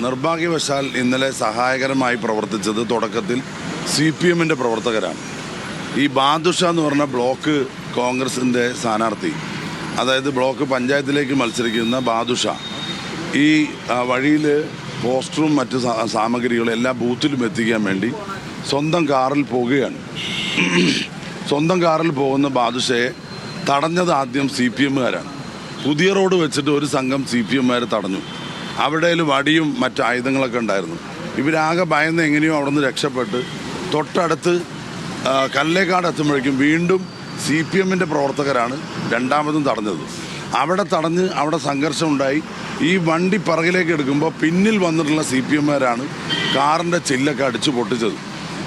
നിർഭാഗ്യവശാൽ ഇന്നലെ സഹായകരമായി പ്രവർത്തിച്ചത് തുടക്കത്തിൽ CPM-ന്റെ പ്രവർത്തകരാണ്. ഈ ബാദുഷ എന്ന് പറഞ്ഞ ബ്ലോക്ക് കോൺഗ്രസിൻ്റെ സ്ഥാനാർത്ഥി, അതായത് ബ്ലോക്ക് പഞ്ചായത്തിലേക്ക് മത്സരിക്കുന്ന ബാദുഷ, ഈ വഴിയിൽ പോസ്റ്ററും മറ്റ് സാമഗ്രികളും എല്ലാ ബൂത്തിലും എത്തിക്കാൻ വേണ്ടി സ്വന്തം കാറിൽ പോവുകയാണ്. സ്വന്തം കാറിൽ പോകുന്ന ബാദുഷയെ തടഞ്ഞത് ആദ്യം CPM-കാരാണ്. പുതിയ റോഡ് വെച്ചിട്ട് ഒരു സംഘം CPM-കാർ തടഞ്ഞു. അവിടെ വടിയും മറ്റ് ആയുധങ്ങളൊക്കെ ഉണ്ടായിരുന്നു. ഇവരാകെ ഭയന്ന് എങ്ങനെയോ അവിടെ നിന്ന് രക്ഷപ്പെട്ട് തൊട്ടടുത്ത് കല്ലേക്കാട് എത്തുമ്പോഴേക്കും വീണ്ടും CPM-ന്റെ പ്രവർത്തകരാണ് രണ്ടാമതും തടഞ്ഞത്. അവിടെ തടഞ്ഞ് അവിടെ സംഘർഷം ഉണ്ടായി. ഈ വണ്ടി പിറകിലേക്ക് എടുക്കുമ്പോൾ പിന്നിൽ വന്നിട്ടുള്ള CPM-കാരാണ് കാറിൻ്റെ ചില്ലൊക്കെ അടിച്ചു പൊട്ടിച്ചത്.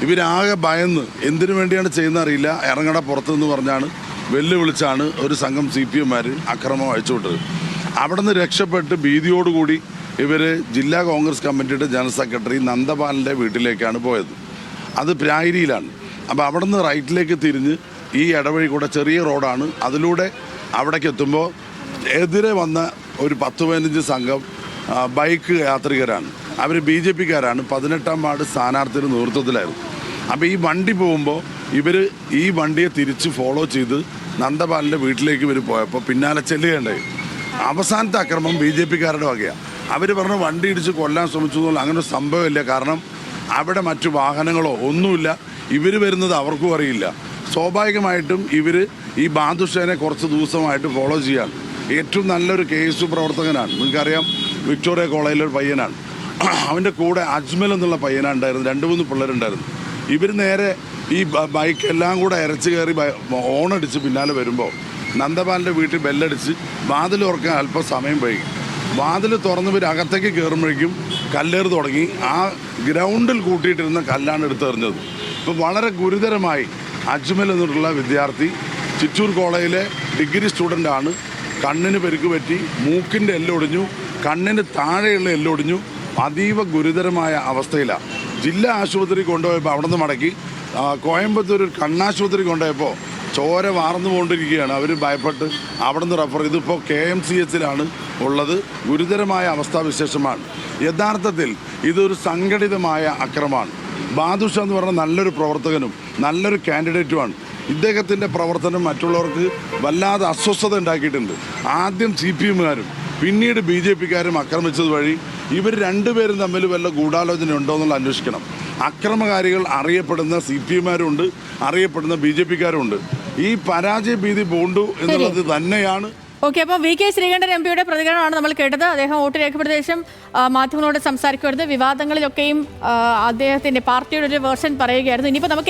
ഇവരാകെ ഭയന്ന് എന്തിനു വേണ്ടിയാണ് ചെയ്യുന്നത് അറിയില്ല, ഇറങ്ങട പുറത്തുനിന്ന് പറഞ്ഞാണ് വെല്ലുവിളിച്ചാണ് ഒരു സംഘം CPM-കാർ അക്രമം അഴിച്ചുവിട്ടത്. അവിടെ നിന്ന് രക്ഷപ്പെട്ട് ഭീതിയോടുകൂടി ഇവർ ജില്ലാ കോൺഗ്രസ് കമ്മിറ്റിയുടെ ജനറൽ സെക്രട്ടറി നന്ദപാലിൻ്റെ വീട്ടിലേക്കാണ് പോയത്. അത് പ്രായിരിയിലാണ്. അപ്പോൾ അവിടെ നിന്ന് റൈറ്റിലേക്ക് തിരിഞ്ഞ് ഈ ഇടവഴി കൂടെ ചെറിയ റോഡാണ്, അതിലൂടെ അവിടേക്ക് എത്തുമ്പോൾ എതിരെ വന്ന ഒരു 10-15 സംഘം ബൈക്ക് യാത്രികരാണ്. അവർ BJP-കാരാണ്. 18-ാം വാർഡ് സ്ഥാനാർത്ഥിയുടെ നേതൃത്വത്തിലായിരുന്നു. അപ്പോൾ ഈ വണ്ടി പോകുമ്പോൾ ഇവർ ഈ വണ്ടിയെ തിരിച്ച് ഫോളോ ചെയ്ത് നന്ദപാലിൻ്റെ വീട്ടിലേക്ക് ഇവർ പോയപ്പോൾ പിന്നാലെ ചെല്ലുകയുണ്ടായി. അവസാനത്തെ അക്രമം BJP-കാരുടെ വകയാണ്. അവർ പറഞ്ഞു വണ്ടി ഇടിച്ച് കൊല്ലാൻ ശ്രമിച്ചു എന്നുള്ള അങ്ങനെ സംഭവമില്ല. കാരണം അവിടെ മറ്റു വാഹനങ്ങളോ ഒന്നുമില്ല. ഇവർ വരുന്നത് അവർക്കും അറിയില്ല. സ്വാഭാവികമായിട്ടും ഇവർ ഈ ബാദുഷേനെ കുറച്ച് ദിവസമായിട്ട് ഫോളോ ചെയ്യാൻ ഏറ്റവും നല്ലൊരു KSU പ്രവർത്തകനാണ്. നിങ്ങൾക്കറിയാം, വിക്ടോറിയ കോളേജിലൊരു പയ്യനാണ്. അവൻ്റെ കൂടെ അജ്മൽ എന്നുള്ള പയ്യനാണ് ഉണ്ടായിരുന്നു. 2-3 പിള്ളേരുണ്ടായിരുന്നു. ഇവർ നേരെ ഈ ബൈക്ക് എല്ലാം കൂടെ ഇരച്ച് കയറി ഓണടിച്ച് പിന്നാലെ വരുമ്പോൾ നന്ദപാലിൻ്റെ വീട്ടിൽ ബെല്ലടിച്ച് വാതിൽ തുറക്കാൻ അല്പം സമയം വൈകി. വാതിൽ തുറന്നവർ അകത്തേക്ക് കയറുമ്പോഴേക്കും കല്ലേറ് തുടങ്ങി. ആ ഗ്രൗണ്ടിൽ കൂട്ടിയിട്ടിരുന്ന കല്ലാണ് എടുത്തെറിഞ്ഞത്. ഇപ്പോൾ വളരെ ഗുരുതരമായി അജ്മൽ എന്നുള്ള വിദ്യാർത്ഥി ചിറ്റൂർ കോളേജിലെ ഡിഗ്രി സ്റ്റുഡൻ്റാണ്. കണ്ണിന് പരിക്ക് പറ്റി, മൂക്കിൻ്റെ എല്ലൊടിഞ്ഞു, കണ്ണിന് താഴെയുള്ള എല്ലൊടിഞ്ഞു. അതീവ ഗുരുതരമായ അവസ്ഥയിലാണ്. ജില്ലാ ആശുപത്രി കൊണ്ടുപോയപ്പോൾ അവിടെ നിന്ന് മടക്കി കോയമ്പത്തൂർ കണ്ണാശുപത്രി കൊണ്ടുപോയപ്പോൾ ചോര വാർന്നു കൊണ്ടിരിക്കുകയാണ്. അവർ ഭയപ്പെട്ട് അവിടെ നിന്ന് റെഫർ ചെയ്ത് ഇപ്പോൾ KMCH-ലാണ് ഉള്ളത്. ഗുരുതരമായ അവസ്ഥാവിശേഷമാണ്. യഥാർത്ഥത്തിൽ ഇതൊരു സംഘടിതമായ അക്രമമാണ്. ബാദുഷ എന്ന് പറഞ്ഞ നല്ലൊരു പ്രവർത്തകനും നല്ലൊരു കാൻഡിഡേറ്റുമാണ്. ഇദ്ദേഹത്തിൻ്റെ പ്രവർത്തനം മറ്റുള്ളവർക്ക് വല്ലാതെ അസ്വസ്ഥത ഉണ്ടാക്കിയിട്ടുണ്ട്. ആദ്യം CPM-കാരും പിന്നീട് BJP-കാരും ആക്രമിച്ചത് വഴി ഇവർ രണ്ടുപേരും തമ്മിൽ വല്ല ഗൂഢാലോചന ഉണ്ടോ എന്നുള്ള അന്വേഷിക്കണം. അക്രമകാരികൾ അറിയപ്പെടുന്ന CPM-കാരുണ്ട്, അറിയപ്പെടുന്ന BJP-കാരുണ്ട്. ഈ പരാജയ ഭീതി പൂണ്ടു എന്നുള്ളത് തന്നെയാണ്. ഓക്കെ, അപ്പോൾ VK ശ്രീകണ്ഠൻ MP-യുടെ പ്രതികരണമാണ് നമ്മൾ കേട്ടത്. അദ്ദേഹം വോട്ട് രേഖപ്പെടുത്തിയ ശേഷം മാധ്യമങ്ങളോട് സംസാരിക്കുമായിരുന്നു. വിവാദങ്ങളിലൊക്കെയും അദ്ദേഹത്തിൻ്റെ പാർട്ടിയുടെ ഒരു വേർഷൻ പറയുകയായിരുന്നു. ഇനിയിപ്പോൾ നമുക്ക്